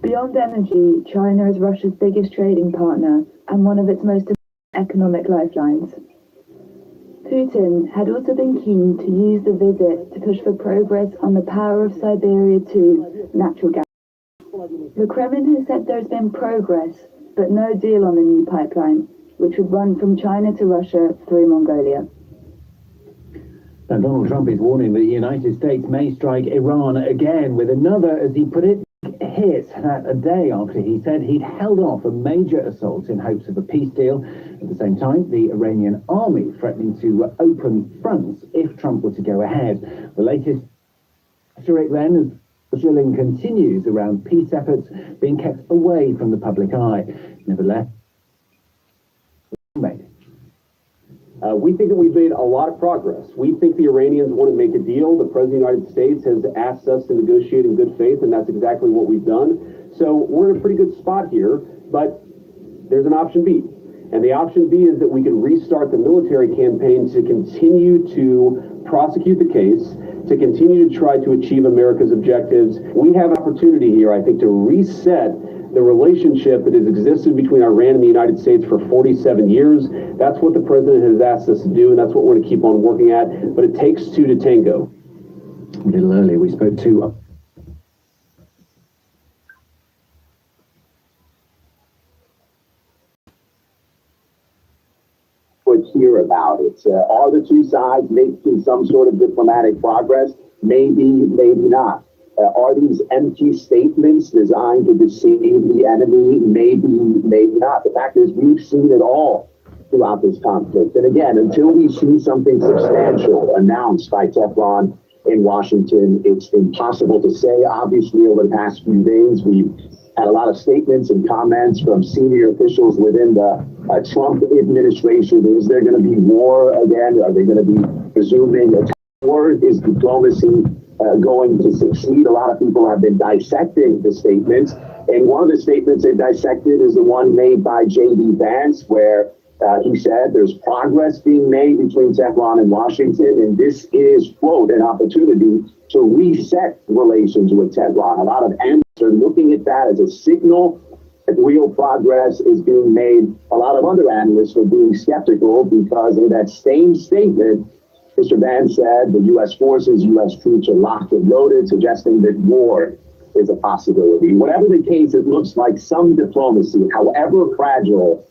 Beyond energy, China is Russia's biggest trading partner and one of its most economic lifelines. Putin had also been keen to use the visit to push for progress on the Power of Siberia 2 natural gas. The Kremlin has said there's been progress, but no deal on the new pipeline, which would run from China to Russia through Mongolia. And Donald Trump is warning that the United States may strike Iran again with another, as he put it, hit a day after he said he'd held off a major assault in hopes of a peace deal. At the same time, the Iranian army threatening to open fronts if Trump were to go ahead. The latest rhetoric then, as drilling continues around peace efforts being kept away from the public eye. Nevertheless, we think that we've made a lot of progress. We think the Iranians want to make a deal. The President of the United States has asked us to negotiate in good faith, and that's exactly what we've done. So we're in a pretty good spot here, but there's an option B. And the option B is that we can restart the military campaign to continue to prosecute the case, to continue to try to achieve America's objectives. We have an opportunity here, I think, to reset the relationship that has existed between Iran and the United States for 47 years. That's what the president has asked us to do, and that's what we're going to keep on working at. But it takes two to tango. A little earlier, we spoke to hear about it. Are the two sides making some sort of diplomatic progress? Maybe, maybe not. Are these empty statements designed to deceive the enemy? Maybe, maybe not. The fact is, we've seen it all throughout this conflict. And again, until we see something substantial announced by Tehran in Washington, it's impossible to say. Obviously, over the past few days, we've had a lot of statements and comments from senior officials within the Trump administration. Is there going to be war again? Are they going to be resuming a war? Is diplomacy going to succeed? A lot of people have been dissecting the statements. And one of the statements they dissected is the one made by J.D. Vance, where he said there's progress being made between Tehran and Washington, and this is, quote, an opportunity to reset relations with Tehran. A lot of analysts are looking at that as a signal that real progress is being made. A lot of other analysts are being skeptical because in that same statement, Mr. Vance said the U.S. forces, U.S. troops are locked and loaded, suggesting that war is a possibility. Whatever the case, it looks like some diplomacy, however fragile,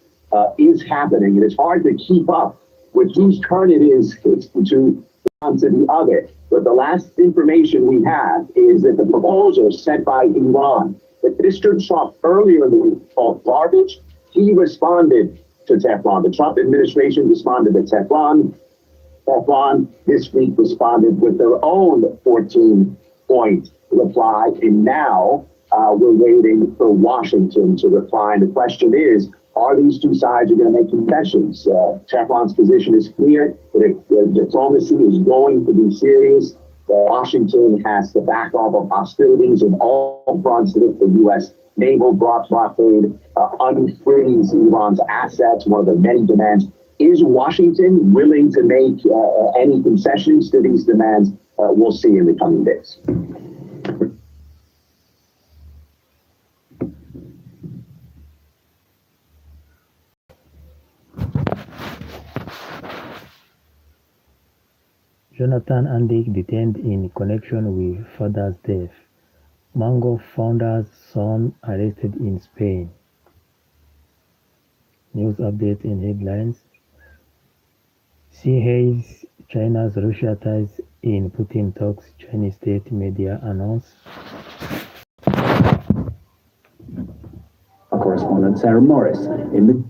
is happening, and it's hard to keep up with whose turn it is to one to the other. But the last information we have is that the proposal sent by Iran, that Mr. Trump earlier in the week called garbage, he responded to Tehran. The Trump administration responded to Tehran. Tehran this week responded with their own 14-point reply, and now we're waiting for Washington to reply. And the question is, are these two sides going to make concessions? Tehran's position is clear that diplomacy is going to be serious. Washington has to back off of hostilities in all fronts to the U.S. naval blockade, unfreeze Iran's assets, one of the many demands. Is Washington willing to make any concessions to these demands? We'll see in the coming days. Jonathan Andick detained in connection with father's death. Mango founder's son arrested in Spain. News update in headlines. Hays China's Russia ties in Putin talks, Chinese state media announce. Correspondent Sarah Morris in the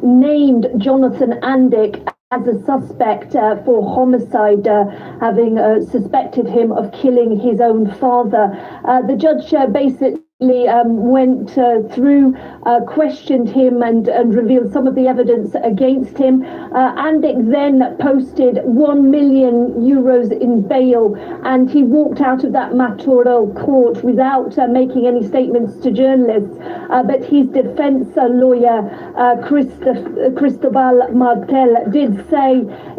named Jonathan Andick as a suspect for homicide, having suspected him of killing his own father. The judge basically went through, questioned him and revealed some of the evidence against him. Andic then posted €1 million in bail, and he walked out of that mayoral court without making any statements to journalists. But his defense lawyer, Cristobal Martel, did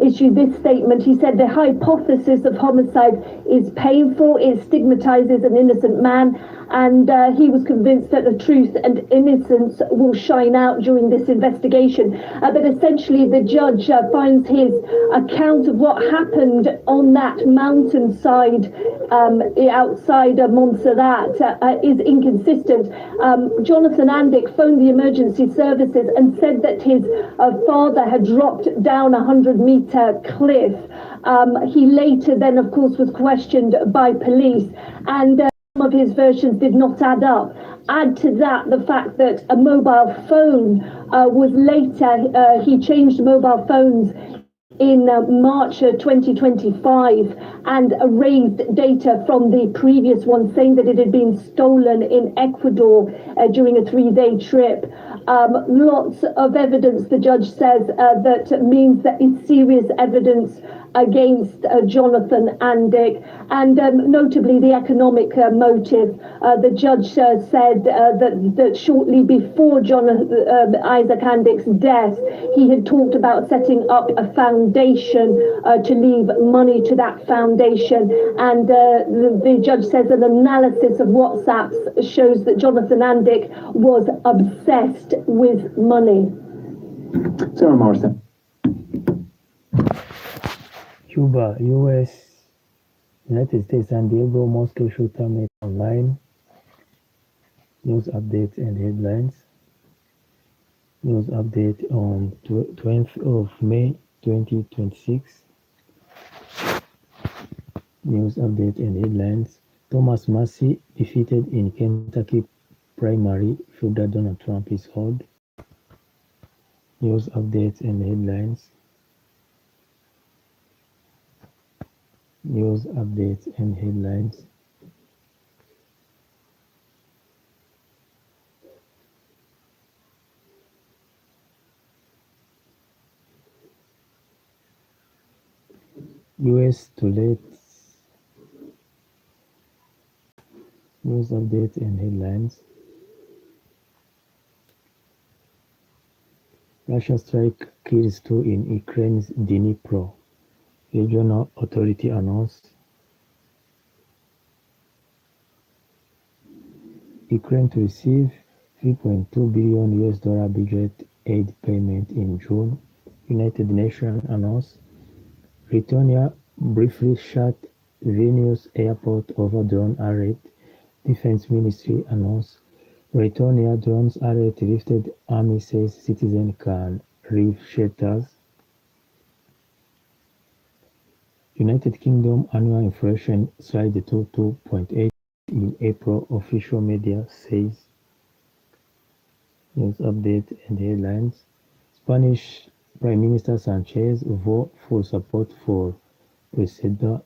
issue this statement. He said the hypothesis of homicide is painful, it stigmatizes an innocent man, and he was convinced that the truth and innocence will shine out during this investigation. But essentially, the judge finds his account of what happened on that mountainside outside Montserrat is inconsistent. Jonathan Andic phoned the emergency services and said that his father had dropped down a 100-meter cliff. He later then, of course, was questioned by police, and some of his versions did not add up. Add to that the fact that a mobile phone was later, he changed mobile phones in March 2025 and erased data from the previous one, saying that it had been stolen in Ecuador during a 3-day trip. Lots of evidence, the judge says, that means that it's serious evidence against Jonathan Andic, and notably the economic motive. The judge said that shortly before Isaac Andic's death, he had talked about setting up a foundation to leave money to that foundation, and the judge says an analysis of WhatsApps shows that Jonathan Andic was obsessed with money. Sarah Morrison. Cuba, US, United States, San Diego, Moscow shooter made online. News updates and headlines. News update on 20th of May 2026. News update and headlines. Thomas Massey defeated in Kentucky primary. Further Donald Trump is held. News updates and headlines. News updates and headlines. US to late. News updates and headlines. Russia strike kills 2 in Ukraine's Dnipro. Regional authority announced. Ukraine to receive $3.2 billion budget aid payment in June. United Nations announced. Lithuania briefly shut Vilnius airport over drone alert. Defense Ministry announced. Lithuania drones alert lifted. Army says citizens can leave shelters. United Kingdom annual inflation slide to 2.8 in April, official media says. News update and headlines. Spanish Prime Minister Sanchez vote for support for Reseda.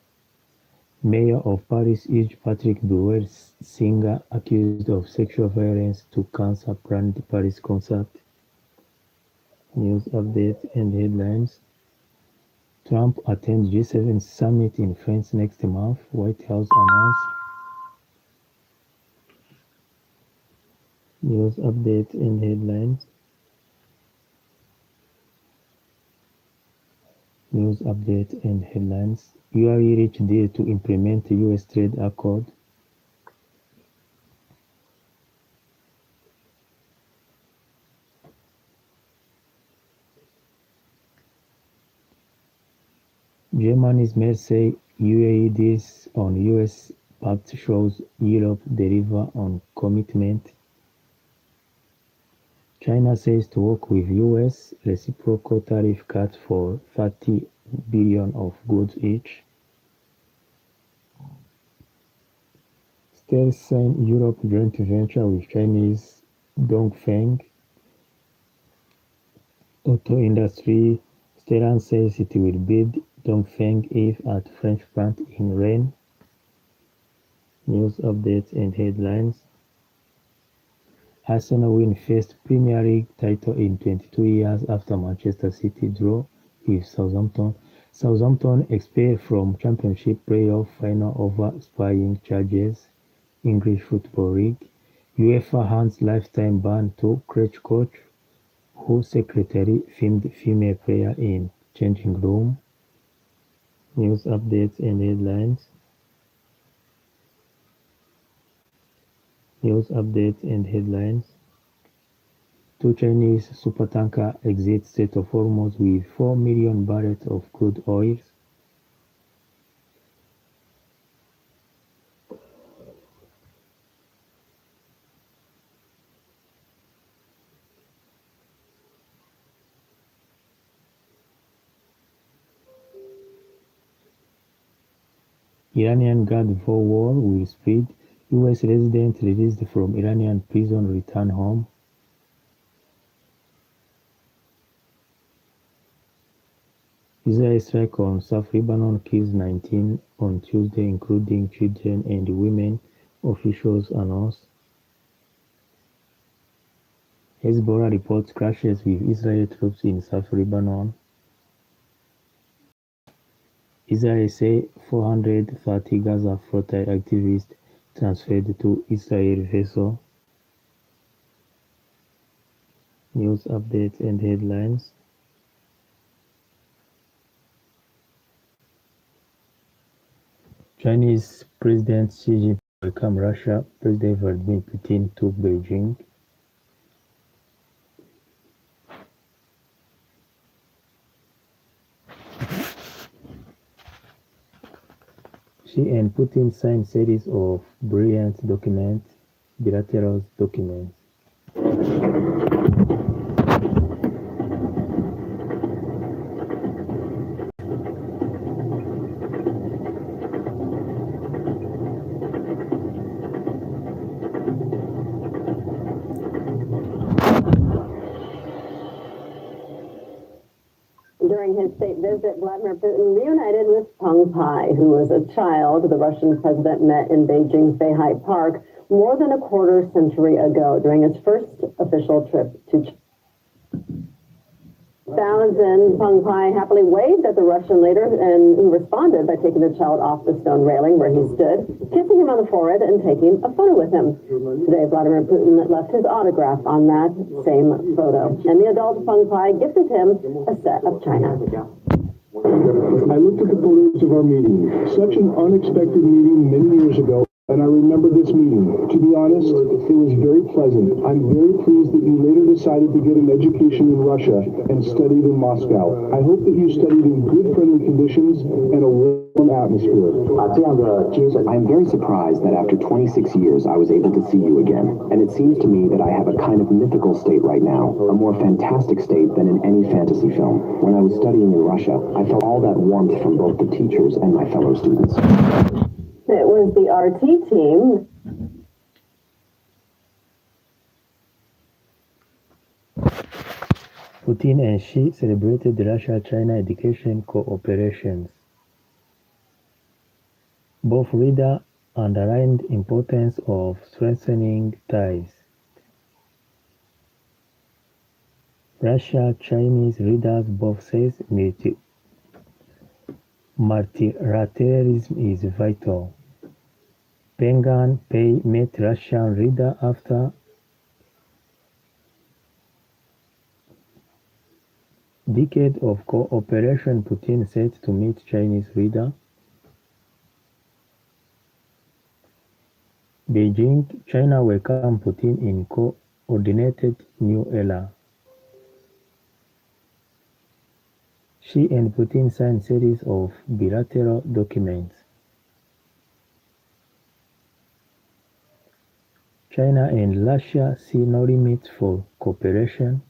Mayor of Paris urged Patrick Bruel, singer accused of sexual violence, to cancel planned Paris concert. News update and headlines. Trump attends G7 summit in France next month, White House announced. News update and headlines. News update and headlines. UAE reached deal to implement US trade accord. Germany's mayor say UAE deals on US pact shows Europe deliver on commitment. China says to work with US reciprocal tariff cuts for 30 billion of goods each. Still sign Europe joint venture with Chinese Dongfeng. Auto industry. Stellantis says it will build Dongfeng if at French plant in Rennes. News updates and headlines. Arsenal win first Premier League title in 22 years after Manchester City draw with Southampton. Southampton expelled from Championship playoff final over spying charges. English Football League. UEFA hands lifetime ban to Crutch coach who secretary filmed female player in changing room. News updates and headlines. News updates and headlines. Two Chinese supertanker exit Strait of Hormuz with 4 million barrels of crude oil. Iranian guard for war will spread. US resident released from Iranian prison return home. Israel strike on South Lebanon kills 19 on Tuesday, including children and women, officials announced. Hezbollah reports clashes with Israeli troops in South Lebanon. Israel say 430 Gaza Fatah activists transferred to Israel vessel. News updates and headlines. Chinese President Xi Jinping welcomed Russia President Vladimir Putin to Beijing. Xi and Putin signed series of brilliant documents, bilateral documents. During his state visit, Vladimir Putin reunited with Peng Pai, who was a child the Russian president met in Beijing's Beihai Park more than a quarter century ago during his first official trip to China. Peng Pai happily waved at the Russian leader, and who responded by taking the child off the stone railing where he stood, kissing him on the forehead and taking a photo with him. Today, Vladimir Putin left his autograph on that same photo, and the adult Peng Pai gifted him a set of china. I looked at the photos of our meeting. Such an unexpected meeting many years ago, and I remember this meeting. To be honest, it was very pleasant. I'm very pleased that you later decided to get an education in Russia and studied in Moscow. I hope that you studied in good, friendly conditions and a warm atmosphere. I'm very surprised that after 26 years I was able to see you again, and it seems to me that I have a kind of mythical state right now, a more fantastic state than in any fantasy film. When I was studying in Russia, I felt all that warmth from both the teachers and my fellow students. It was the RT team. Putin and Xi celebrated Russia-China education cooperations. Both leaders underlined the importance of strengthening ties. Russia-Chinese leaders both said multilateralism is vital. Peng Pai met Russian leader after decade of cooperation. Putin said to meet Chinese leader. Beijing, China welcomed Putin in coordinated new era. Xi and Putin signed series of bilateral documents. China and Russia see no limits for cooperation.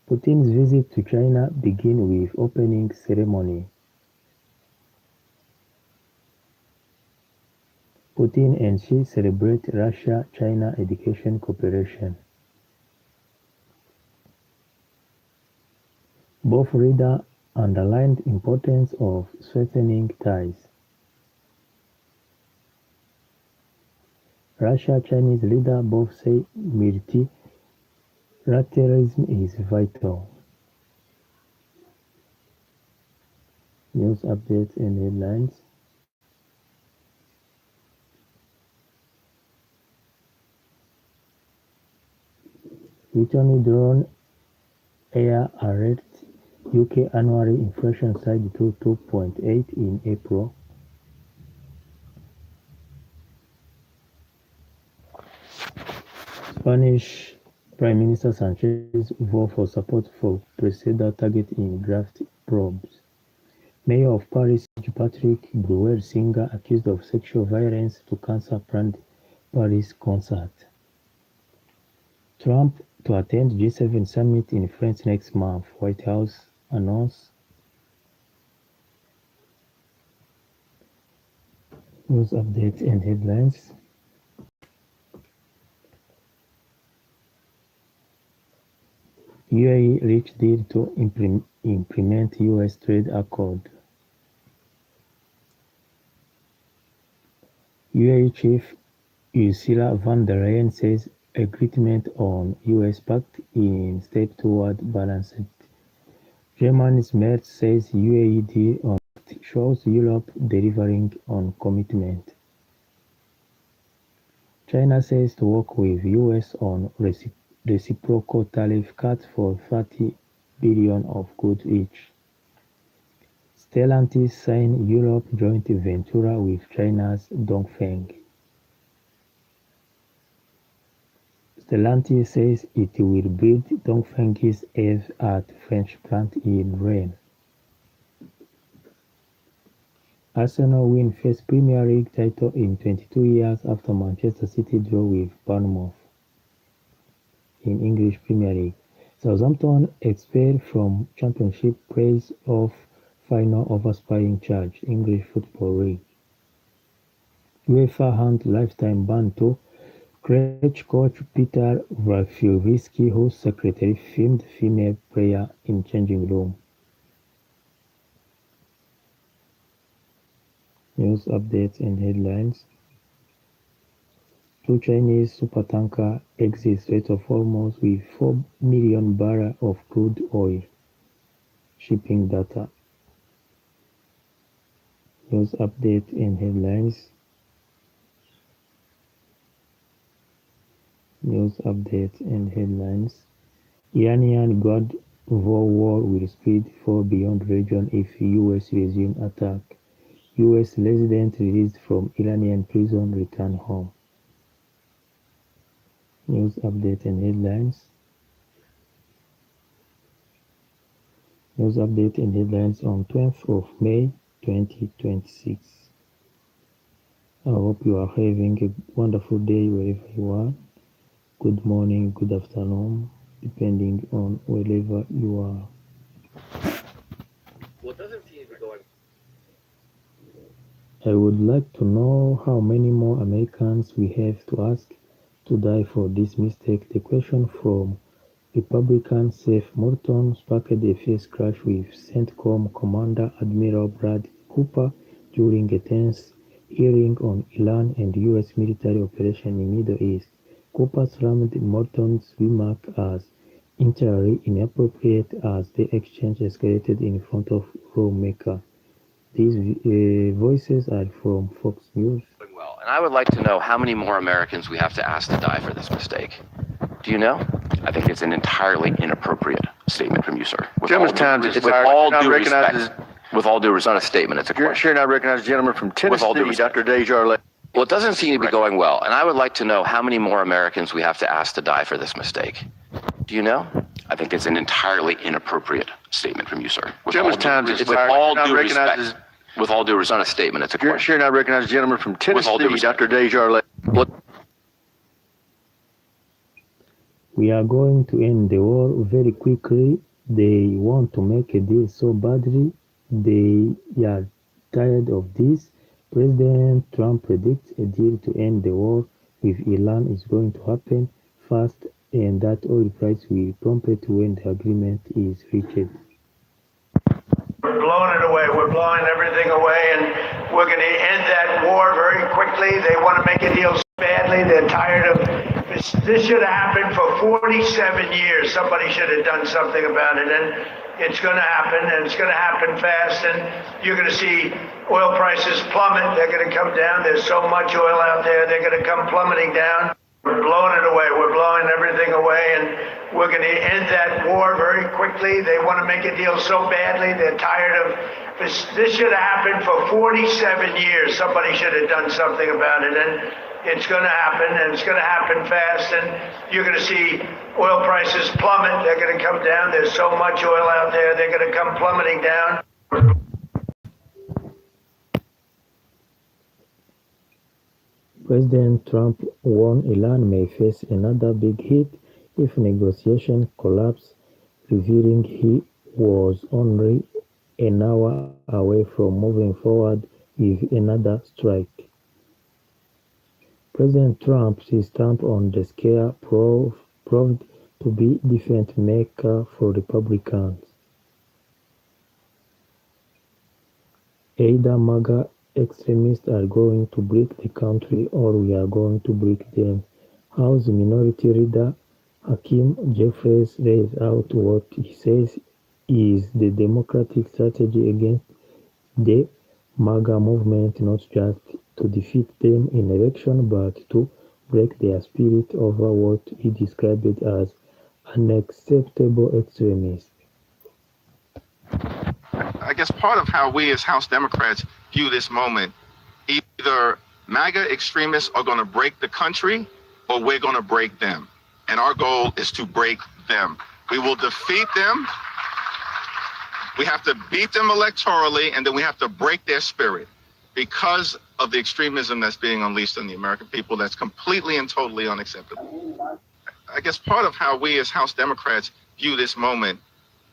Putin's visit to China began with opening ceremony. Putin and Xi celebrate Russia-China education cooperation. Both leaders underlined the importance of strengthening ties. Russia-Chinese leader both say multilateralism is vital. News updates and headlines. Returning drone air alert. UK annual inflation surged to 2.8 in April. Spanish Prime Minister Sanchez voted for support for Preseda target in draft probes. Mayor of Paris Patrick Bruel singer accused of sexual violence to cancel planned Paris concert. Trump to attend G7 summit in France next month, White House announced. News updates and headlines. UAE reached deal to implement US trade accord. UAE chief Ursula von der Leyen says agreement on US pact in step toward balanced. Germany's Merz says UAE deal on pact shows Europe delivering on commitment. China says to work with US on reciprocal tariff cuts for 30 billion of goods each. Stellantis signed Europe joint venture with China's Dongfeng. Stellantis says it will build Dongfeng's EV at French plant in Rennes. Arsenal win first Premier League title in 22 years after Manchester City draw with Bournemouth. In English Premier League, Southampton expelled from Championship plays off final over spying charge. English Football League. UEFA hand lifetime ban to Crèche coach Peter Rafulski, whose secretary filmed female player in changing room. News updates and headlines. Two Chinese supertanker exit Strait of Hormuz with 4 million barrels of crude oil. Shipping data. News updates and headlines. News updates and headlines. Iranian guard war will spread far beyond region if US resume attack. US resident released from Iranian prison return home. News updates and headlines. News update and headlines on 12th of May 2026. I hope you are having a wonderful day wherever you are. Good morning, good afternoon, depending on wherever you are. Well, it doesn't seem to be going. I would like to know how many more Americans we have to ask to die for this mistake. The question from Republican Seth Morton sparked a fierce clash with CENTCOM Commander Admiral Brad Cooper during a tense hearing on Iran and U.S. military operation in Middle East. Cooper slammed Morton's remark as entirely inappropriate as the exchange escalated in front of lawmakers. These voices are from Fox News. Well, and I would like to know how many more Americans we have to ask to die for this mistake. Do you know? I think it's an entirely inappropriate statement from you, sir. With all due respect, it's not a statement, it's a question. Sure not recognize the gentleman from Tennessee, Dr. Desjardins. Well, it doesn't seem to be going well, and I would like to know how many more Americans we have to ask to die for this mistake. Do you know? I think it's an entirely inappropriate statement from you, sir. With all due respect, it's not a statement, it's a question. Sure not recognize the gentleman from Tennessee, Dr. Desjardins. We are going to end the war very quickly. They want to make a deal so badly. They are tired of this. President Trump predicts a deal to end the war with Iran is going to happen fast, and that oil price will plummet when the agreement is reached. We're blowing it away. We're blowing everything away, and we're going to end that war very quickly. They want to make a deal. badly. They're tired of this. This should have happened for 47 years. Somebody should have done something about it. And it's going to happen, and it's going to happen fast. And you're going to see oil prices plummet. They're going to come down. There's so much oil out there. They're going to come plummeting down. We're blowing it away. We're blowing everything away, and we're going to end that war very quickly. They want to make a deal so badly. They're tired of this. This should have happened for 47 years. Somebody should have done something about it. And it's going to happen, and it's going to happen fast. And you're going to see oil prices plummet. They're going to come down. There's so much oil out there. They're going to come plummeting down. President Trump warned Iran may face another big hit if negotiations collapse, revealing he was only an hour away from moving forward with another strike. President Trump's stamp on the scare proved to be different maker for Republicans. Either MAGA extremists are going to break the country or we are going to break them. House Minority Leader Hakeem Jeffries lays out what he says is the Democratic strategy against the MAGA movement, not just to defeat them in election, but to break their spirit over what he described as unacceptable extremism. I guess part of how we as House Democrats view this moment, either MAGA extremists are going to break the country or we're going to break them. And our goal is to break them. We will defeat them. We have to beat them electorally, and then we have to break their spirit because of the extremism that's being unleashed on the American people. That's completely and totally unacceptable. I guess part of how we as House Democrats view this moment,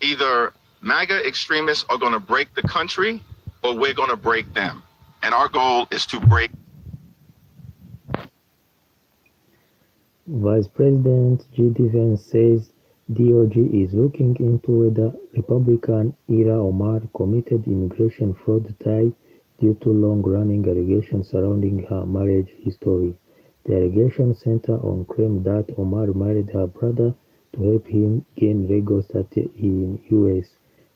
either MAGA extremists are going to break the country or we're going to break them. And our goal is to break. Vice President J.D. Vance says DOJ is looking into whether Republican Ilhan Omar committed immigration fraud tied due to long-running allegations surrounding her marriage history. The allegations center on claim that Omar married her brother to help him gain legal status in U.S.,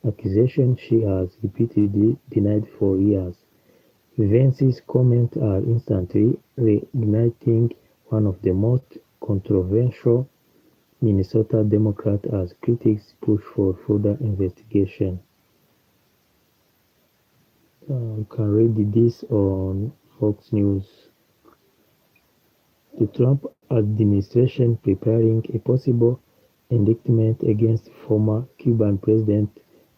accusation she has repeatedly denied for years. Vance's comments are instantly reigniting one of the most controversial Minnesota Democrats as critics push for further investigation. You can read this on Fox News. The Trump administration preparing a possible indictment against former Cuban President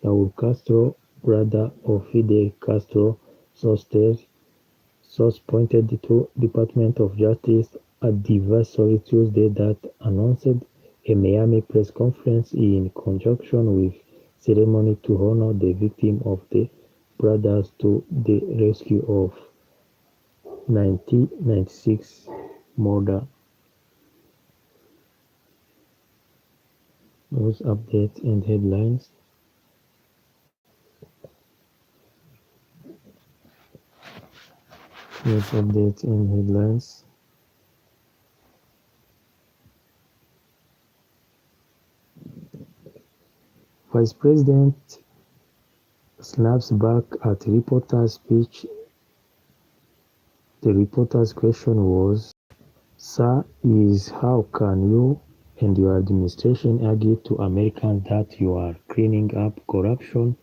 Raul Castro, brother of Fidel Castro, source pointed to Department of Justice advisory Tuesday that announced a Miami press conference in conjunction with ceremony to honor the victim of the brothers to the rescue of 1996 murder. News updates and headlines. News updates and headlines. Vice President snaps back at reporter's speech. The reporter's question was, "Sir, is how can you and your administration argue to Americans that you are cleaning up corruption,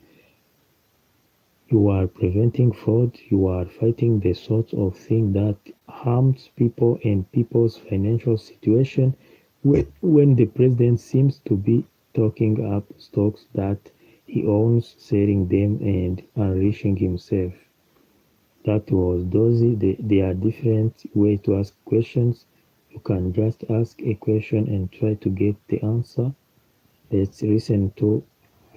you are preventing fraud, you are fighting the sorts of thing that harms people and people's financial situation when the president seems to be talking up stocks that he owns, selling them and enriching himself?" That was dozy. There are different ways to ask questions. You can just ask a question and try to get the answer. Let's listen to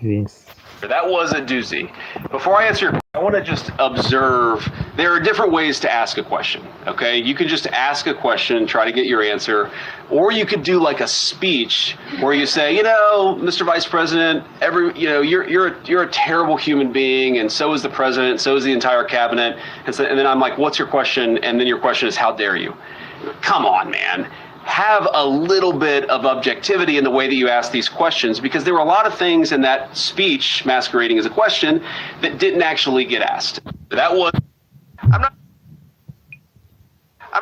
Vince. That was a doozy. Before I answer, I want to just observe there are different ways to ask a question. Okay, you could just ask a question, try to get your answer, or you could do like a speech where you say, Mr. Vice President, you're a terrible human being, and so is the president, so is the entire cabinet, and then I'm like, what's your question? And then your question is, how dare you? Come on, man. Have a little bit of objectivity in the way that you ask these questions, because there were a lot of things in that speech masquerading as a question that didn't actually get asked. That was... I'm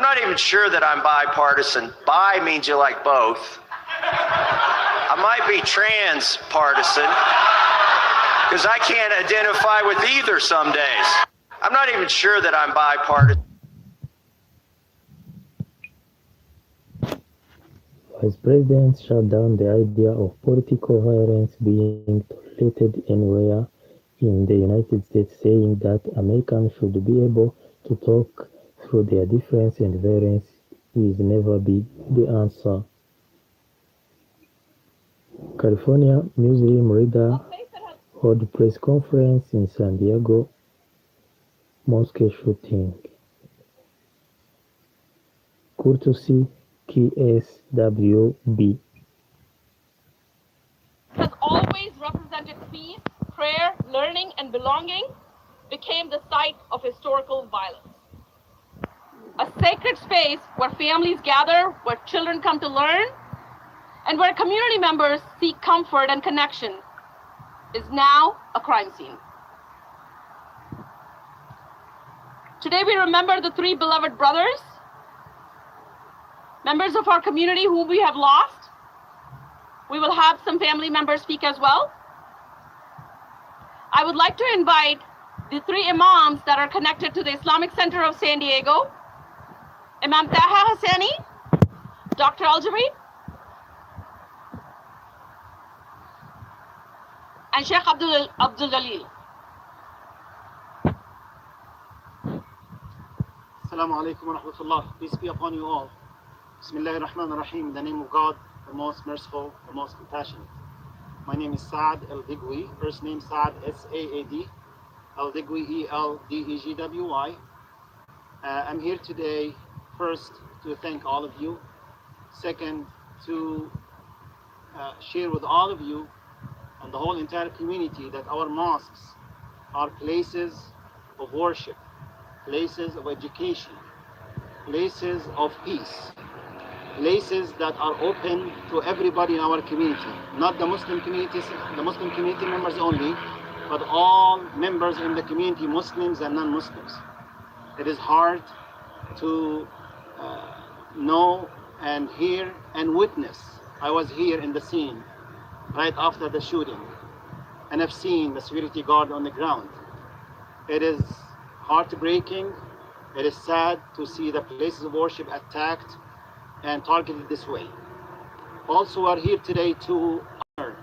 not even sure that I'm bipartisan. Bi means you like both. I might be transpartisan because I can't identify with either some days. I'm not even sure that I'm bipartisan. Vice President shut down the idea of political violence being tolerated anywhere in the United States, saying that Americans should be able to talk through their difference and violence is never be the answer. California Muslim leader held press conference in San Diego mosque shooting. Courtesy KSWB. Has always represented peace, prayer, learning, and belonging, became the site of historical violence. A sacred space where families gather, where children come to learn, and where community members seek comfort and connection, is now a crime scene. Today we remember the three beloved brothers, members of our community whom we have lost. We will have some family members speak as well. I would like to invite the three imams that are connected to the Islamic Center of San Diego, Imam Taha Hassani, Dr. Al-Jabri, and Sheikh Abdul Jalil. Assalamu alaikum wa rahmatullah. Peace be upon you all. Bismillahir Rahmanir Rahim. In the name of God, the most merciful, the most compassionate. My name is Saad El-Digwi. First name Saad, S-A-A-D. El-Digwi, E-L-D-E-G-W-Y. I'm here today, first, to thank all of you. Second, to share with all of you and the whole entire community that our mosques are places of worship, places of education, places of peace, places that are open to everybody in our community, not the Muslim communities, the Muslim community members only, but all members in the community, Muslims and non-Muslims. It is hard to know and hear and witness. I was here in the scene right after the shooting, and I've seen the security guard on the ground. It is heartbreaking. It is sad to see the places of worship attacked and targeted this way. Also, we are here today to honor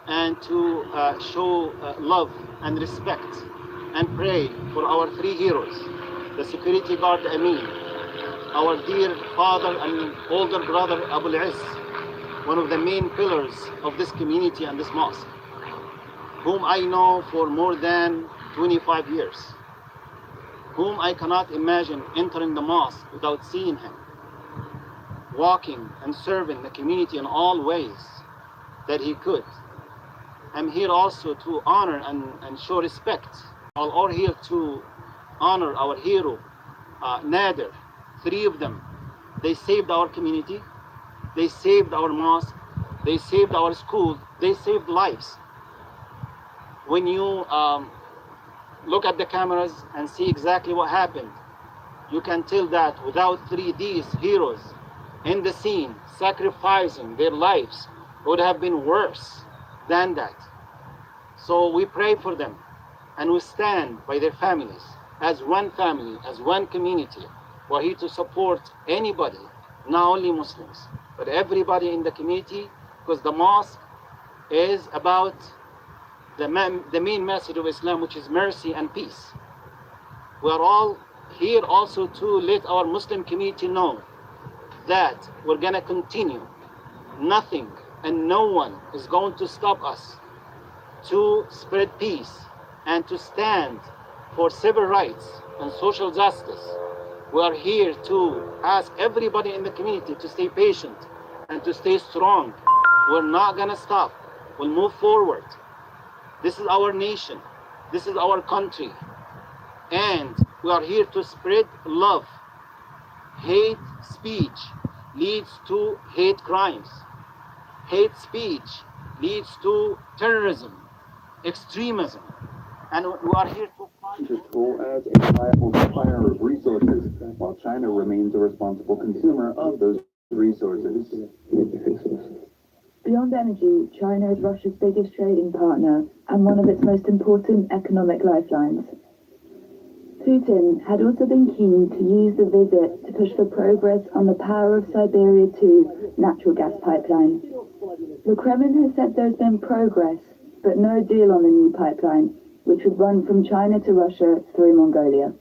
and to show love and respect and pray for our three heroes, the security guard Amin, our dear father and older brother Abul Is, one of the main pillars of this community and this mosque, whom I know for more than 25 years, whom I cannot imagine entering the mosque without seeing him, walking and serving the community in all ways that he could. I'm here also to honor and show respect. All are here to honor our hero, Nader. Three of them. They saved our community, they saved our mosque, they saved our school, they saved lives. When you look at the cameras and see exactly what happened, you can tell that without these heroes in the scene, sacrificing their lives, it would have been worse than that. So we pray for them and we stand by their families as one family, as one community. We're here to support anybody, not only Muslims, but everybody in the community, because the mosque is about the main message of Islam, which is mercy and peace. We are all here also to let our Muslim community know that we're going to continue. Nothing and no one is going to stop us to spread peace and to stand for civil rights and social justice. We are here to ask everybody in the community to stay patient and to stay strong. We're not going to stop. We'll move forward. This is our nation. This is our country. And we are here to spread love. Hate speech leads to hate crimes. Hate speech leads to terrorism, extremism, and we are here to fight its role as a reliable supplier of resources, while China remains a responsible consumer of those resources. Beyond energy, China is Russia's biggest trading partner and one of its most important economic lifelines. Putin had also been keen to use the visit to push for progress on the Power of Siberia 2 natural gas pipeline. The Kremlin has said there's been progress, but no deal on the new pipeline, which would run from China to Russia through Mongolia.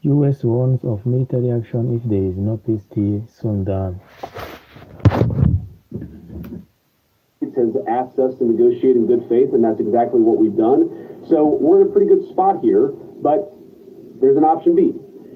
US warns of military action if there is no peace deal soon done. Has asked us to negotiate in good faith, and that's exactly what we've done. So we're in a pretty good spot here, but there's an option B.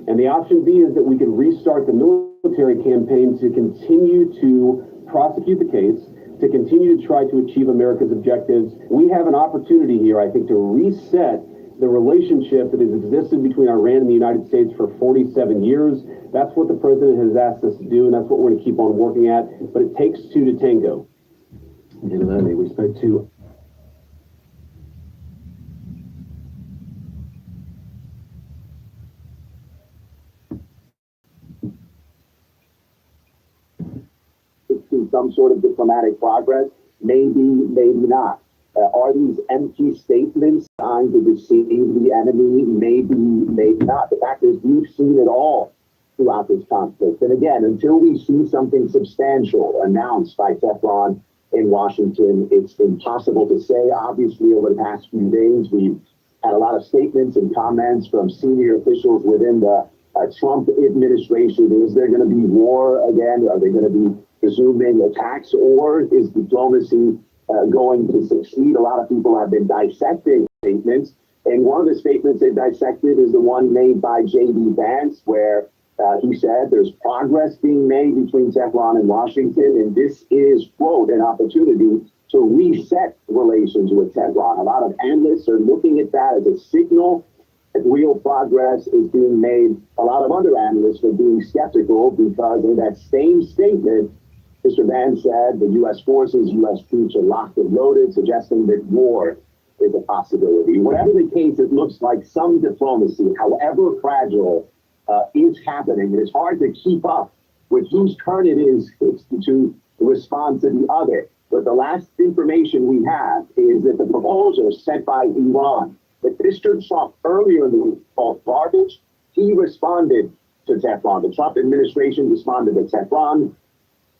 And the option B is that we can restart the military campaign to continue to prosecute the case, to continue to try to achieve America's objectives. We have an opportunity here, I think, to reset the relationship that has existed between Iran and the United States for 47 years. That's what the president has asked us to do, and that's what we're going to keep on working at. But it takes two to tango. Similarly, we spoke to some sort of diplomatic progress, maybe not. Are these empty statements trying to deceive the enemy? Maybe not. The fact is, we've seen it all throughout this conflict. And again, until we see something substantial announced by Tehran in Washington, it's impossible to say. Obviously, over the past few days, we've had a lot of statements and comments from senior officials within the Trump administration. Is there going to be war again? Are they going to be resuming attacks, or is diplomacy going to succeed? A lot of people have been dissecting statements, and one of the statements they dissected is the one made by J.D. Vance, where he said there's progress being made between Tehran and Washington, and this is, quote, an opportunity to reset relations with Tehran. A lot of analysts are looking at that as a signal that real progress is being made. A lot of other analysts are being skeptical because in that same statement, Mr. Vance said the U.S. forces, U.S. troops are locked and loaded, suggesting that war is a possibility. Whatever the case, it looks like some diplomacy, however fragile, is happening. It is hard to keep up with whose turn it is to respond to the other. But the last information we have is that the proposal sent by Iran, that Mr. Trump earlier in the week called garbage, he responded to Tehran. The Trump administration responded to Tehran.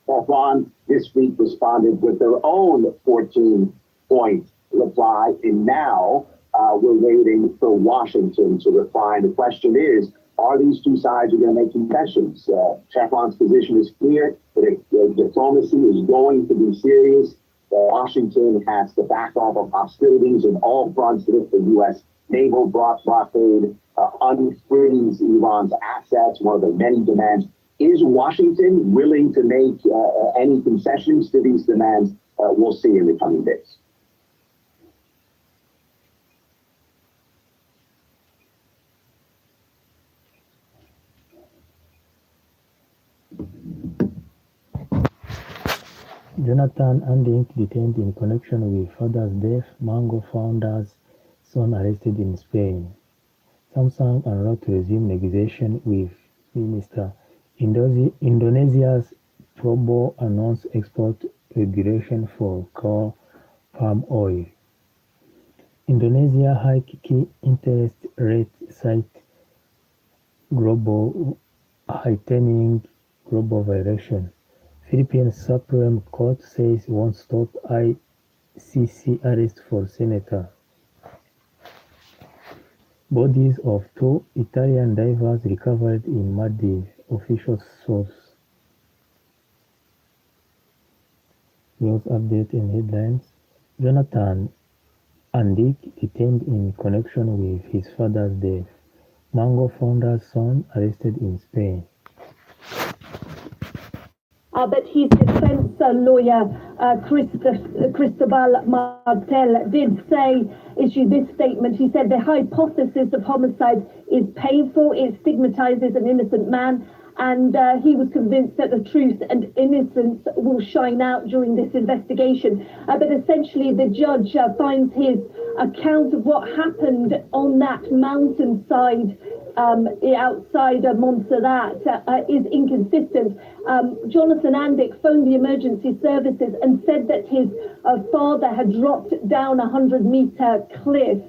Tehran this week responded with their own 14-point reply, and now we're waiting for Washington to reply. And the question is, are these two sides going to make concessions? Tehran's position is clear that diplomacy is going to be serious. Washington has to back off of hostilities in all fronts if the U.S. naval blockade, unfreeze Iran's assets, one of the many demands. Is Washington willing to make any concessions to these demands? We'll see in the coming days. Jonathan Andink detained in connection with father's death. Mango founder's son arrested in Spain. Samsung en route to resume negotiation with Minister. Indonesia's Prabowo announced export regulation for core palm oil. Indonesia high key interest rate cite global heightening global variation. Philippine Supreme Court says won't stop ICC arrest for senator. Bodies of two Italian divers recovered in Maldives, officials source. News update and headlines. Jonathan Andic detained in connection with his father's death. Mango founder's son arrested in Spain. But his defense lawyer, Cristobal Martel, did issue this statement. He said the hypothesis of homicide is painful, it stigmatizes an innocent man, and he was convinced that the truth and innocence will shine out during this investigation. But essentially, the judge finds his account of what happened on that mountainside outside Montserrat is inconsistent. Jonathan Andic phoned the emergency services and said that his father had dropped down a 100-meter cliff.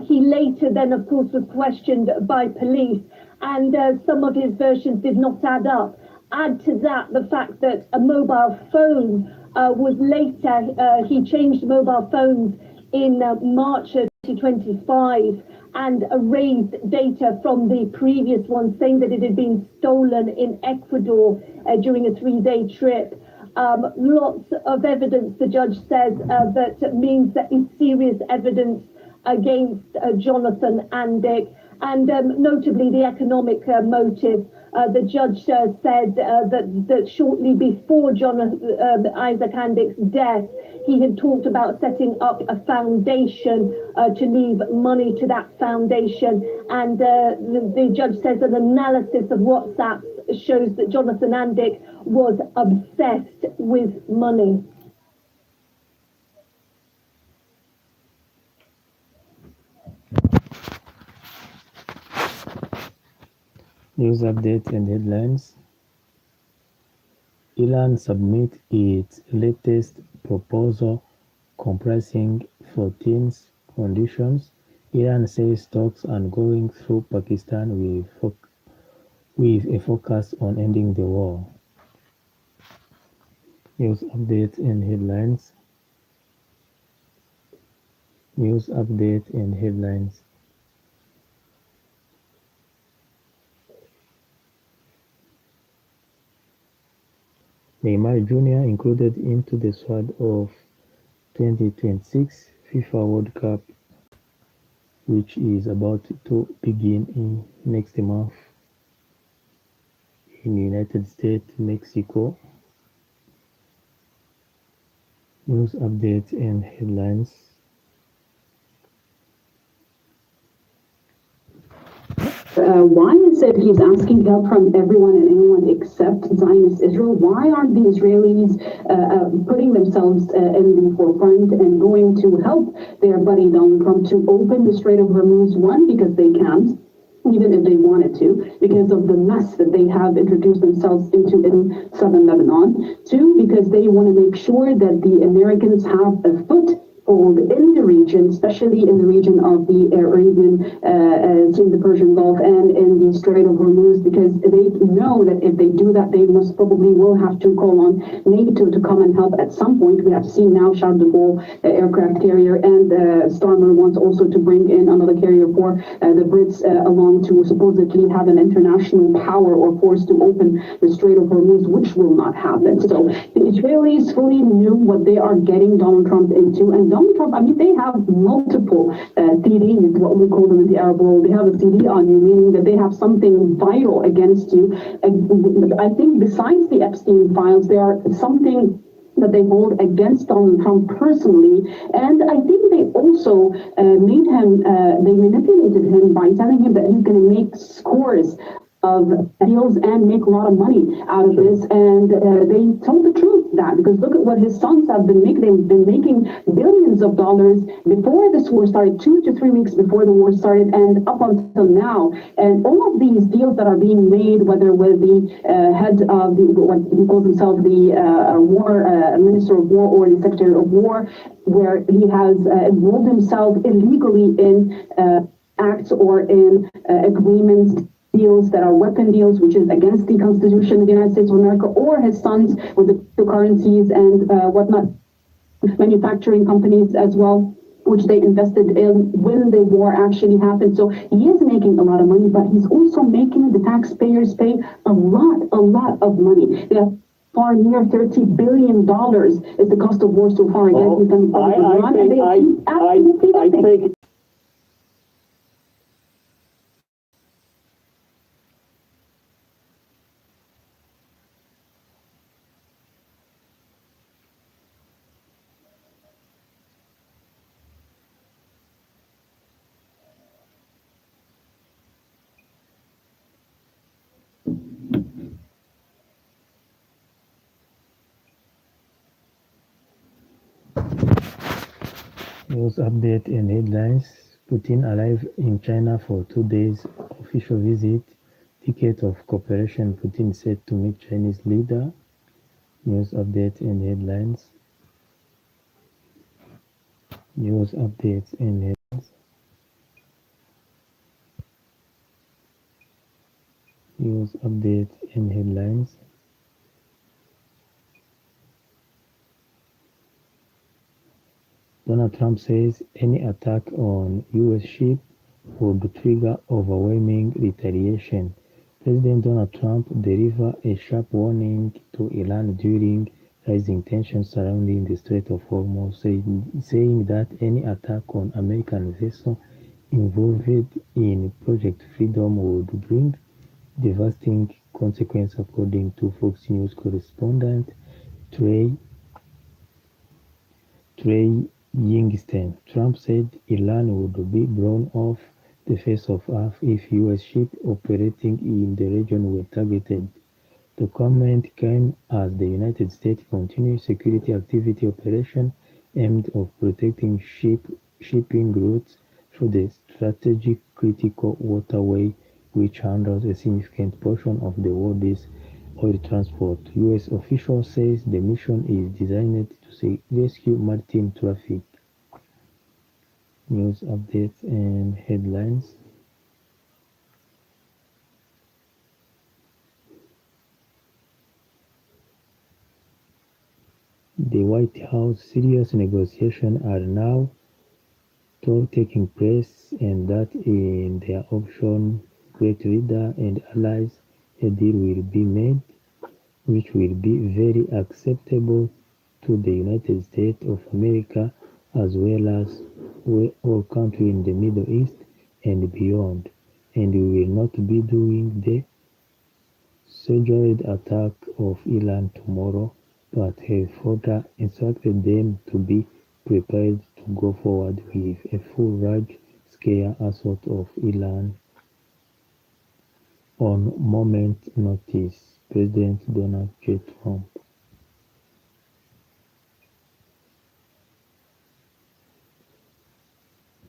He later then, of course, was questioned by police, and some of his versions did not add up. Add to that the fact that a mobile phone was later, he changed mobile phones in March 2025 and erased data from the previous one, saying that it had been stolen in Ecuador during a 3-day trip. Lots of evidence, the judge says, that means that is serious evidence against Jonathan Andic, and notably the economic motive. The judge said that shortly before Isaac Andic's death, he had talked about setting up a foundation to leave money to that foundation. And the judge says an analysis of WhatsApp shows that Jonathan Andic was obsessed with money. News update and headlines. Iran submits its latest proposal comprising 14 conditions. Iran says talks ongoing through Pakistan with a focus on ending the war. News update and headlines. News update and headlines. Neymar Jr. included into the squad of 2026 FIFA World Cup, which is about to begin in next month in United States, Mexico. News updates and headlines. Why is it he's asking help from everyone and anyone except Zionist Israel? Why aren't the Israelis putting themselves in the forefront and going to help their buddy Donald Trump to open the Strait of Hormuz? One, because they can't, even if they wanted to, because of the mess that they have introduced themselves into in southern Lebanon. Two, because they want to make sure that the Americans have a foothold in the region, especially in the region of the Arabian, in the Persian Gulf and in the Strait of Hormuz, because they know that if they do that, they most probably will have to call on NATO to come and help at some point. We have seen now Charles de Gaulle aircraft carrier, and Starmer wants also to bring in another carrier for the Brits along to supposedly have an international power or force to open the Strait of Hormuz, which will not happen. So the Israelis fully knew what they are getting Donald Trump into, and Donald Trump, I mean, they have multiple CDs, what we call them in the Arab world. They have a CD on you, meaning that they have something vital against you. I think besides the Epstein files, there are something that they hold against Donald Trump personally. And I think they also made him, they manipulated him by telling him that he's going to make scores of deals and make a lot of money out of this, and they told the truth that, because look at what his sons have been making. They've been making billions of dollars before this war started, 2 to 3 weeks before the war started, and up until now. And all of these deals that are being made, whether with the head of the, what he calls himself, the Minister of War or the Secretary of War, where he has involved himself illegally in acts or in agreements, deals that are weapon deals, which is against the Constitution of the United States of America, or his sons with the cryptocurrencies and whatnot, manufacturing companies as well, which they invested in when the war actually happened. So he is making a lot of money, but he's also making the taxpayers pay a lot of money. They have far near $30 billion is the cost of war so far against the Republic of Iran, and they achieved absolutely nothing. News update and headlines. Putin arrived in China for 2 days official visit. Ticket of cooperation. Putin said to meet Chinese leader. News update and headlines. News updates and headlines. News updates and headlines. Donald Trump says any attack on U.S. ship would trigger overwhelming retaliation. President Donald Trump delivered a sharp warning to Iran during rising tensions surrounding the Strait of Hormuz, saying that any attack on American vessels involved in Project Freedom would bring devastating consequences, according to Fox News correspondent Trey Yingsten. Trump said Iran would be blown off the face of Earth if U.S. ships operating in the region were targeted. The comment came as the United States continued security activity operation aimed at protecting shipping routes through the strategic critical waterway, which handles a significant portion of the world's oil transport. U.S. officials say the mission is designed to rescue maritime traffic. News updates and headlines. The White House serious negotiations are now taking place, and that in their option, great leader and allies, a deal will be made which will be very acceptable to the United States of America as well as all countries in the Middle East and beyond, and we will not be doing the scheduled attack of Iran tomorrow, but have further instructed them to be prepared to go forward with a full large-scale assault of Iran on moment's notice. President Donald J. Trump.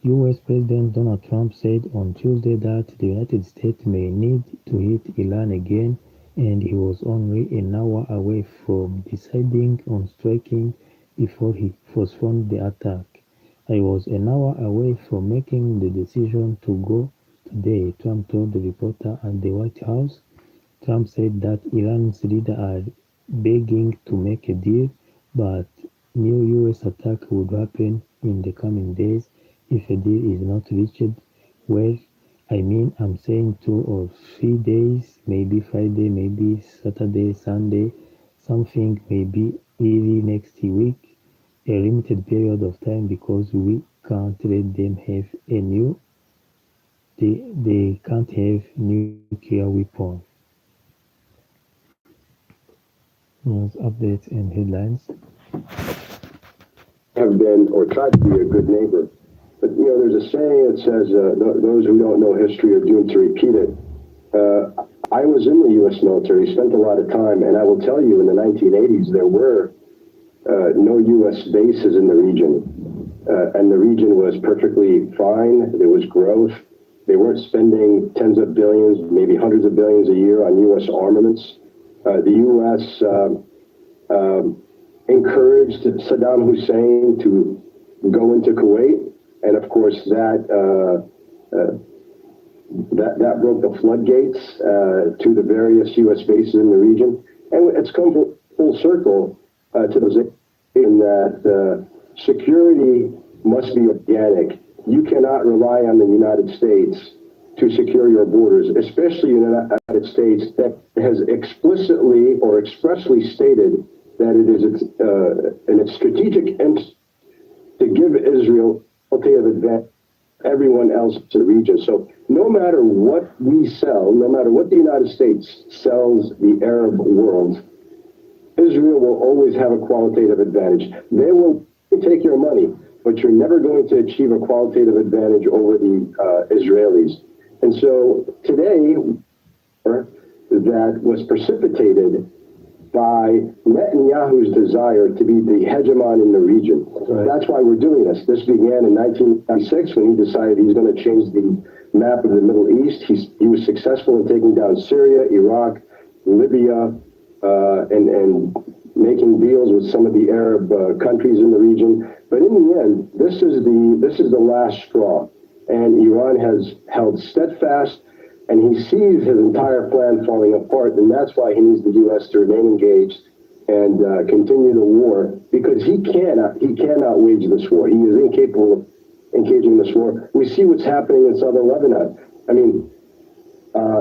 U.S. President Donald Trump said on Tuesday that the United States may need to hit Iran again, and he was only an hour away from deciding on striking before he postponed the attack. I was an hour away from making the decision to go today, Trump told the reporter at the White House. Trump said that Iran's leaders are begging to make a deal, but new U.S. attack would happen in the coming days if a deal is not reached. Well, I'm saying 2 or 3 days, maybe Friday, maybe Saturday, Sunday, something maybe early next week, a limited period of time, because we can't let them have they can't have nuclear weapons. News updates and headlines. Have been or tried to be a good neighbor. But, there's a saying that says, those who don't know history are doomed to repeat it. I was in the U.S. military, spent a lot of time, and I will tell you in the 1980s there were no U.S. bases in the region. And the region was perfectly fine. There was growth. They weren't spending tens of billions, maybe hundreds of billions a year on U.S. armaments. The U.S. encouraged Saddam Hussein to go into Kuwait, and of course that broke the floodgates to the various U.S. bases in the region, and it's come full circle to the in that security must be organic. You cannot rely on the United States to secure your borders, especially in the United States that has explicitly or expressly stated that it is in its strategic interest to give Israel qualitative advantage everyone else in the region. So no matter what we sell, no matter what the United States sells the Arab world, Israel will always have a qualitative advantage. They will take your money, but you're never going to achieve a qualitative advantage over the Israelis. And so today, that was precipitated by Netanyahu's desire to be the hegemon in the region. Right. That's why we're doing this. This began in 1996 when he decided he's going to change the map of the Middle East. He was successful in taking down Syria, Iraq, Libya, and making deals with some of the Arab countries in the region. But in the end, this is the last straw. And Iran has held steadfast, and he sees his entire plan falling apart, and that's why he needs the U.S. to remain engaged and continue the war, because he cannot wage this war. He is incapable of engaging this war. We see what's happening in southern Lebanon. I mean,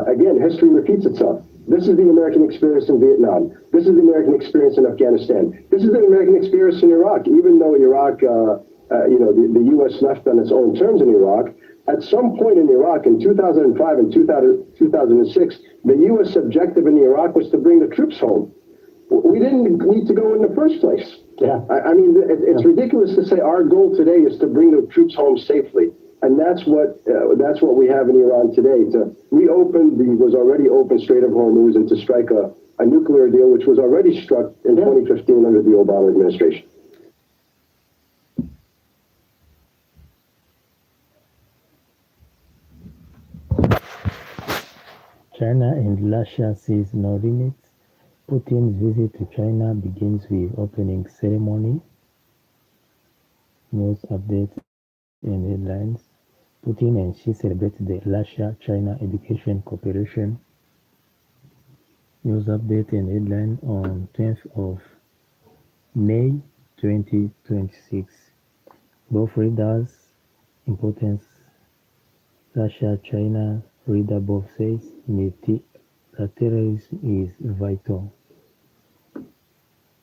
again, history repeats itself. This is the American experience in Vietnam. This is the American experience in Afghanistan. This is the American experience in Iraq. Even though Iraq, the U.S. left on its own terms in Iraq, at some point in Iraq in 2005 and 2006, the U.S. objective in Iraq was to bring the troops home. We didn't need to go in the first place. Yeah. I mean, it's ridiculous to say our goal today is to bring the troops home safely. And that's what we have in Iran today, to reopen was already open Strait of Hormuz and to strike a nuclear deal, which was already struck in 2015 under the Obama administration. China and Russia sees no limits. Putin's visit to China begins with opening ceremony. News updates and headlines. Putin and Xi celebrate the Russia-China education cooperation. News update and headline on 10th of May 2026. Both readers importance. Russia-China reader both says multilateralism is vital.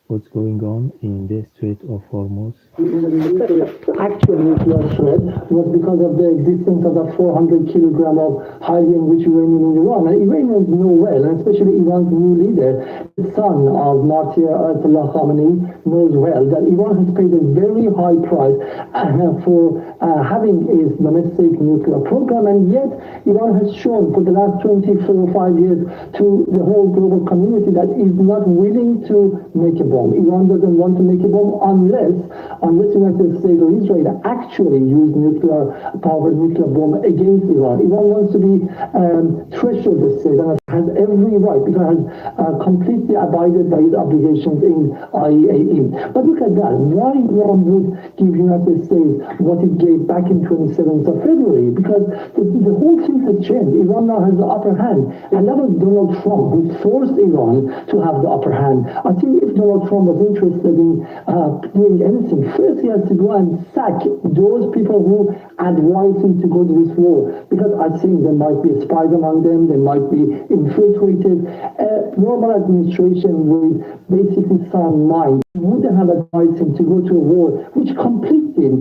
What's going on in the Strait of Hormuz? Actual nuclear threat was because of the existence of the 400 kilogram of highly enriched uranium in Iran. And Iranians know well, and especially Iran's new leader, the son of Martyr Ayatollah Khamenei, knows well that Iran has paid a very high price for having its domestic nuclear program, and yet Iran has shown for the last 24 or 5 years to the whole global community that it is not willing to make a bomb. Iran doesn't want to make a bomb unless the United States or Israel actually use nuclear bomb against Iran. Iran wants to be threshold state and has every right because it has completely abided by its obligations in IAEA. But look at that. Why Iran would give United States what it gave back in 27th of February? Because the whole thing has changed. Iran now has the upper hand. And that was Donald Trump who forced Iran to have the upper hand. I think if Donald Trump was interested in doing anything, first he has to go and sack those people who advised him to go to this war, because I think there might be spies among them, they might be infiltrated. A normal administration with basically sound mind wouldn't have advised him to go to a war which completely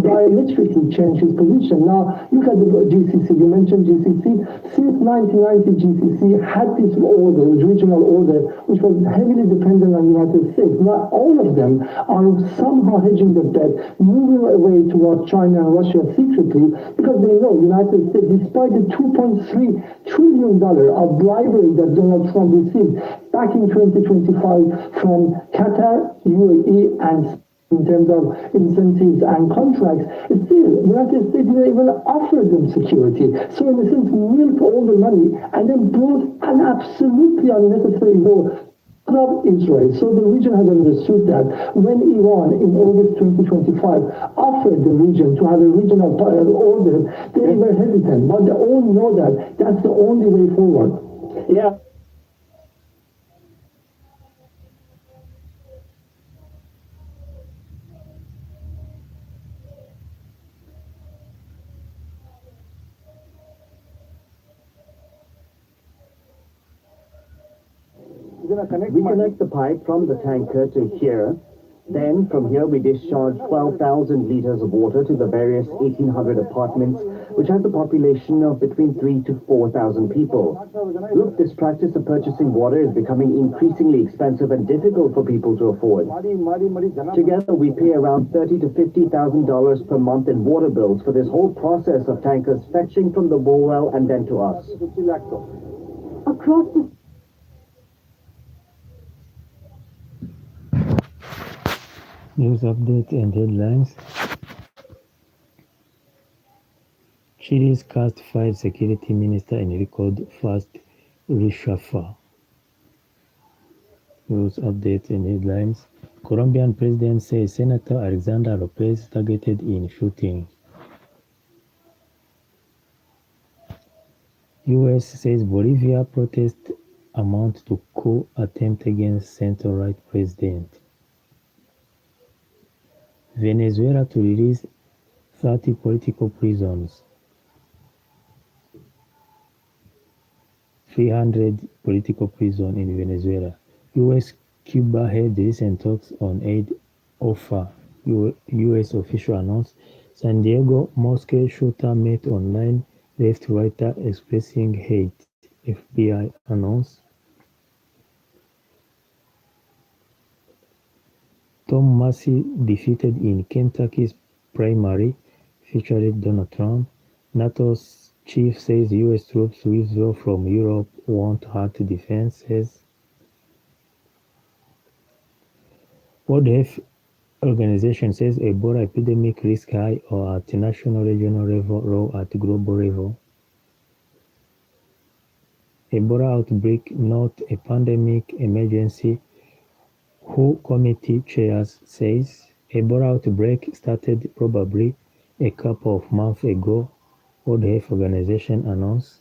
diametrically changed his position. Now, look at the GCC. You mentioned GCC. Since 1990, GCC had this order, regional order, which was heavily dependent on the United States. Now, all of them are somehow hedging their bet, moving away towards China and Russia secretly, because they know the United States, despite the $2.3 trillion of bribery that Donald Trump received back in 2025 from Qatar, UAE, and in terms of incentives and contracts, still, the United States didn't even offer them security. So in a sense, milked all the money and then brought an absolutely unnecessary war of Israel. So the region has understood that when Iran in August 2025 offered the region to have a regional order, they were hesitant, but they all know that that's the only way forward. Yeah. We connect the pipe from the tanker to here. Then, from here, we discharge 12,000 liters of water to the various 1,800 apartments, which has a population of between 3,000 to 4,000 people. Look, this practice of purchasing water is becoming increasingly expensive and difficult for people to afford. Together, we pay around $30,000 to $50,000 per month in water bills for this whole process of tankers fetching from the borewell and then to us. Across the News update and headlines. Chile's cast-fired security minister in record fast reshuffle. News update and headlines. Colombian president says Senator Alexander Lopez targeted in shooting. U.S. says Bolivia protest amount to coup attempt against center-right president. Venezuela to release 30 political prisoners. 300 political prisoners in Venezuela. U.S.-Cuba held recent talks on aid offer. U.S. official announced San Diego mosque shooter met online left writer expressing hate. FBI announced. Tom Massey defeated in Kentucky's primary, featured Donald Trump. NATO's chief says U.S. troops withdraw from Europe won't hurt defenses. World Health Organization says Ebola epidemic risk high or at national, regional level, low at global level. Ebola outbreak not a pandemic emergency. WHO committee chairs says Ebola outbreak started probably a couple of months ago, World Health Organization announced.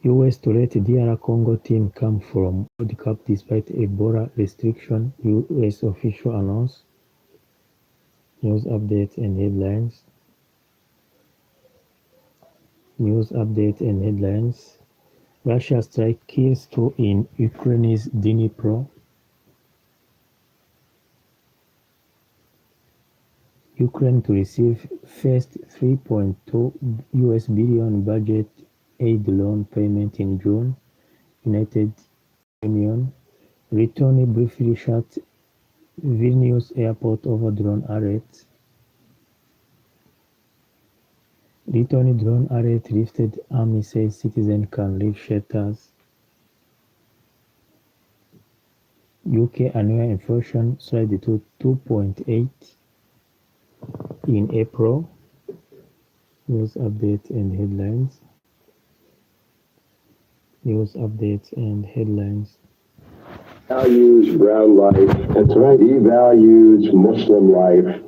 US to let DR Congo team come from World Cup despite Ebola restriction, US official announced. News updates and headlines. News updates and headlines. Russia strike kills 2 in Ukraine's Dnipro. Ukraine to receive first $3.2 billion budget aid loan payment in June. United Union. Lithuania briefly shut Vilnius airport over drone alert. Lithuania drone alert lifted. Army says citizens can leave shelters. UK annual inflation slid to 2.8 in April. News updates and headlines. News updates and headlines. Values brown life. That's right. Devalues Muslim life.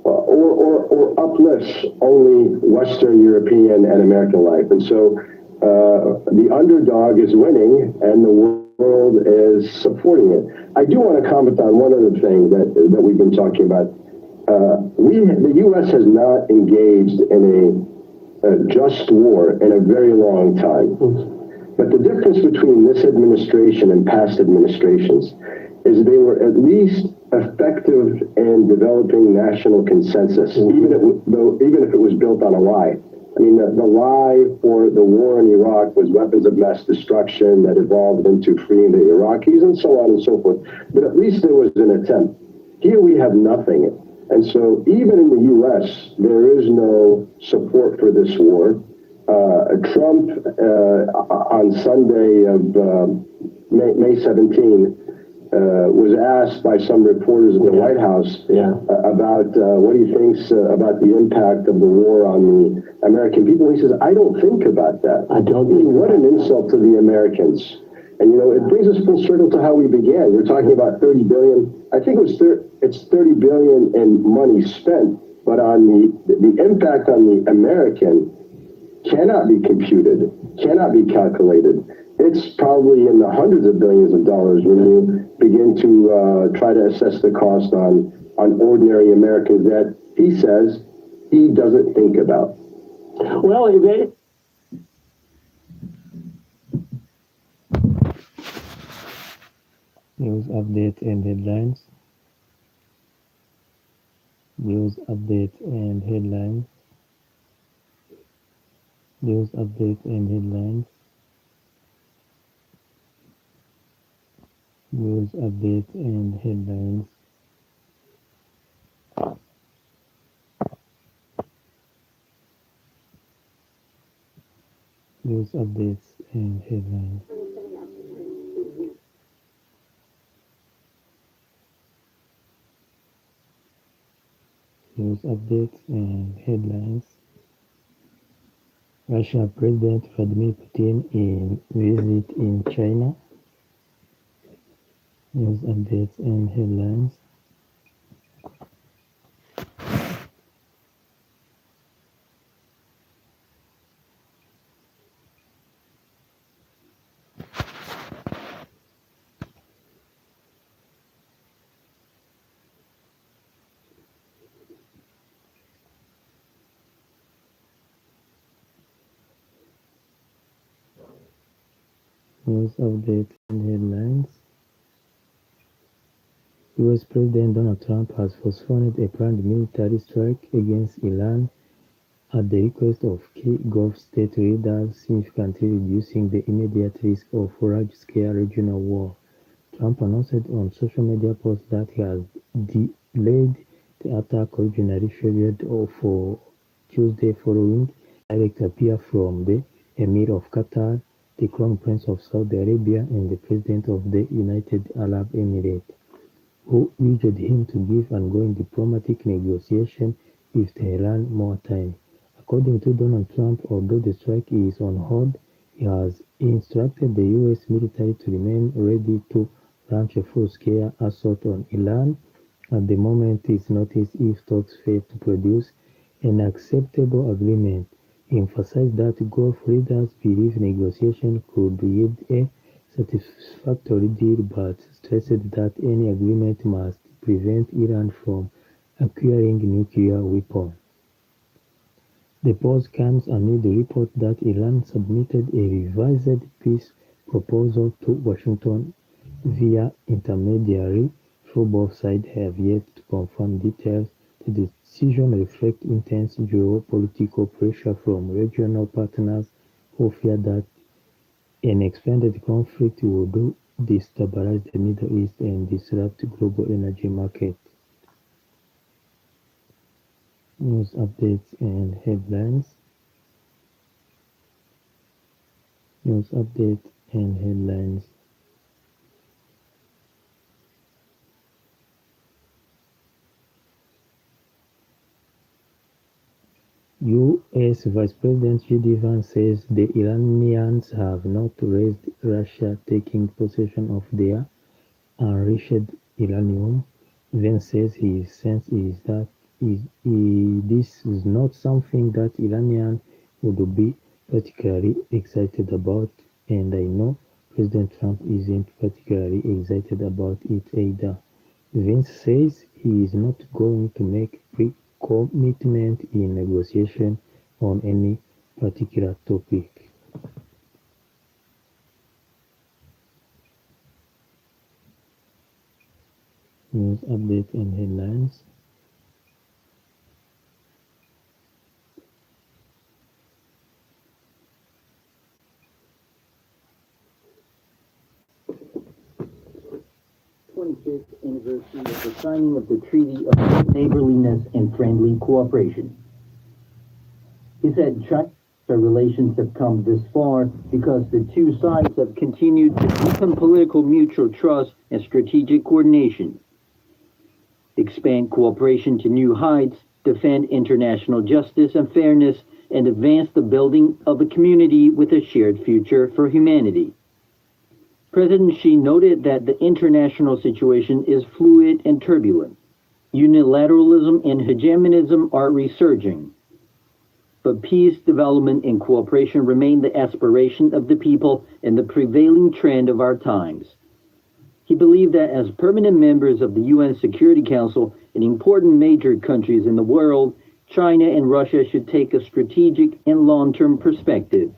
Or uplifts only Western European and American life. And so the underdog is winning and the world is supporting it. I do want to comment on one other thing that we've been talking about. The U.S. has not engaged in a just war in a very long time. But the difference between this administration and past administrations is they were at least effective in developing national consensus, even if it was built on a lie. I mean, the lie for the war in Iraq was weapons of mass destruction that evolved into freeing the Iraqis and so on and so forth. But at least there was an attempt. Here we have nothing. And so even in the U.S., there is no support for this war. Trump, on Sunday of May 17, was asked by some reporters at the White House about what he thinks about the impact of the war on the American people. He says, I don't think about that. I don't. What an insult to the Americans. And, you know, it brings us full circle to how we began. We're talking about 30 billion. I think it's 30 billion in money spent, but on the impact on the American cannot be computed, cannot be calculated. It's probably in the hundreds of billions of dollars when you begin to try to assess the cost on ordinary Americans that he says he doesn't think about. Well, News update and headlines. News update and headlines. News update and headlines. News update and headlines. News updates and headlines. News updates and headlines. Russia President Vladimir Putin in visit in China. News updates and headlines. News updates and headlines. US President Donald Trump has postponed a planned military strike against Iran at the request of key Gulf state leaders, significantly reducing the immediate risk of large-scale regional war. Trump announced on social media posts that he has delayed the attack originally scheduled for Tuesday following direct appeal from the Emir of Qatar, the Crown Prince of Saudi Arabia, and the President of the United Arab Emirates, who urged him to give ongoing diplomatic negotiations with Tehran more time. According to Donald Trump, although the strike is on hold, he has instructed the U.S. military to remain ready to launch a full-scale assault on Iran at the moment is noticed if talks fail to produce an acceptable agreement. He emphasized that Gulf leaders believe negotiations could yield a satisfactory deal, but stressed that any agreement must prevent Iran from acquiring nuclear weapons. The pause comes amid the report that Iran submitted a revised peace proposal to Washington via intermediary, though both sides have yet to confirm details. The decision reflects intense geopolitical pressure from regional partners who fear that an expanded conflict would destabilize the Middle East and disrupt global energy markets. News updates and headlines. News updates and headlines. U.S. Vice President J.D. Vance says the Iranians have not raised Russia taking possession of their enriched uranium. Vance says his sense is that this is not something that Iranians would be particularly excited about, and I know President Trump isn't particularly excited about it either. Vance says he is not going to make pre-commitment in negotiation on any particular topic. News updates and headlines. Anniversary of the signing of the Treaty of Good-Neighbourliness and Friendly Cooperation. He said China relations have come this far because the two sides have continued to deepen political mutual trust and strategic coordination, expand cooperation to new heights, defend international justice and fairness, and advance the building of a community with a shared future for humanity. President Xi noted that the international situation is fluid and turbulent. Unilateralism and hegemonism are resurging. But peace, development, and cooperation remain the aspiration of the people and the prevailing trend of our times. He believed that as permanent members of the UN Security Council and important major countries in the world, China and Russia should take a strategic and long-term perspective.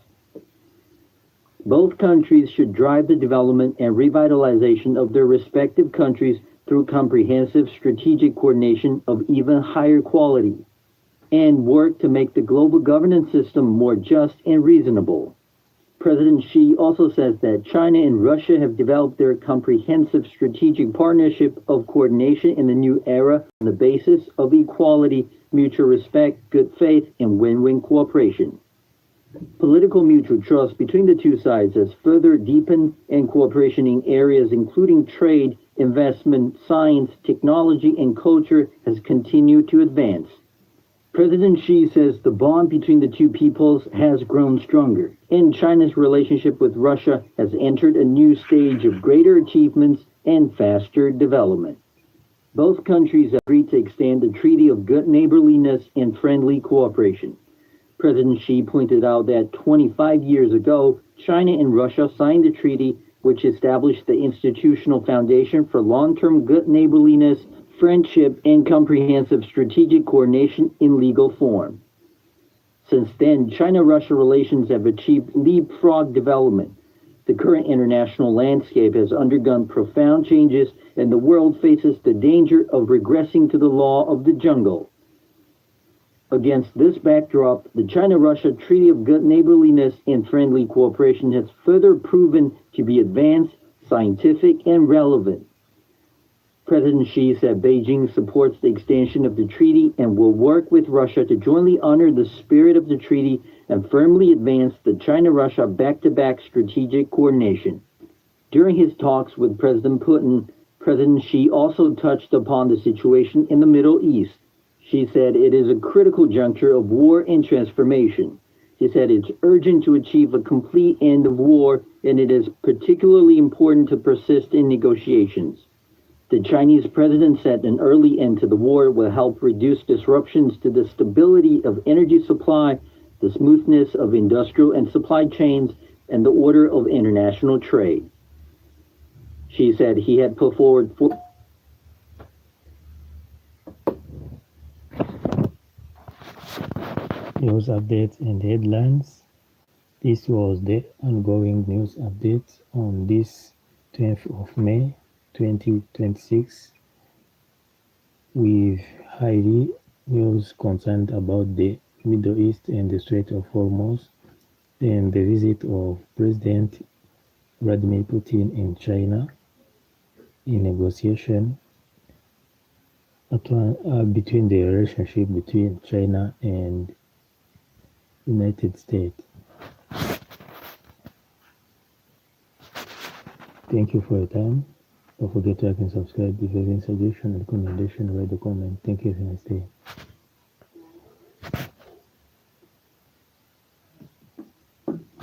Both countries should drive the development and revitalization of their respective countries through comprehensive strategic coordination of even higher quality, and work to make the global governance system more just and reasonable. President Xi also says that China and Russia have developed their comprehensive strategic partnership of coordination in the new era on the basis of equality, mutual respect, good faith, and win-win cooperation. Political mutual trust between the two sides has further deepened, and cooperation in areas including trade, investment, science, technology, and culture has continued to advance. President Xi says the bond between the two peoples has grown stronger, and China's relationship with Russia has entered a new stage of greater achievements and faster development. Both countries agreed to extend the Treaty of Good-Neighbourliness and Friendly Cooperation. President Xi pointed out that 25 years ago, China and Russia signed a treaty which established the institutional foundation for long-term good neighborliness, friendship, and comprehensive strategic coordination in legal form. Since then, China-Russia relations have achieved leapfrog development. The current international landscape has undergone profound changes, and the world faces the danger of regressing to the law of the jungle. Against this backdrop, the China-Russia Treaty of Good Neighborliness and Friendly Cooperation has further proven to be advanced, scientific, and relevant. President Xi said Beijing supports the extension of the treaty and will work with Russia to jointly honor the spirit of the treaty and firmly advance the China-Russia back-to-back strategic coordination. During his talks with President Putin, President Xi also touched upon the situation in the Middle East. She said it is a critical juncture of war and transformation. He said it's urgent to achieve a complete end of war, and it is particularly important to persist in negotiations. The Chinese president said an early end to the war will help reduce disruptions to the stability of energy supply, the smoothness of industrial and supply chains, and the order of international trade. She said he had put forward news updates and headlines. This was the ongoing news update on this 12th of May 2026 with highly news concerned about the Middle East and the Strait of Hormuz and the visit of President Vladimir Putin in China in negotiation between the relationship between China and United States. Thank you for your time. Don't forget to like and subscribe. If you have any suggestion, recommendation, write a comment. Thank you. Have a nice day.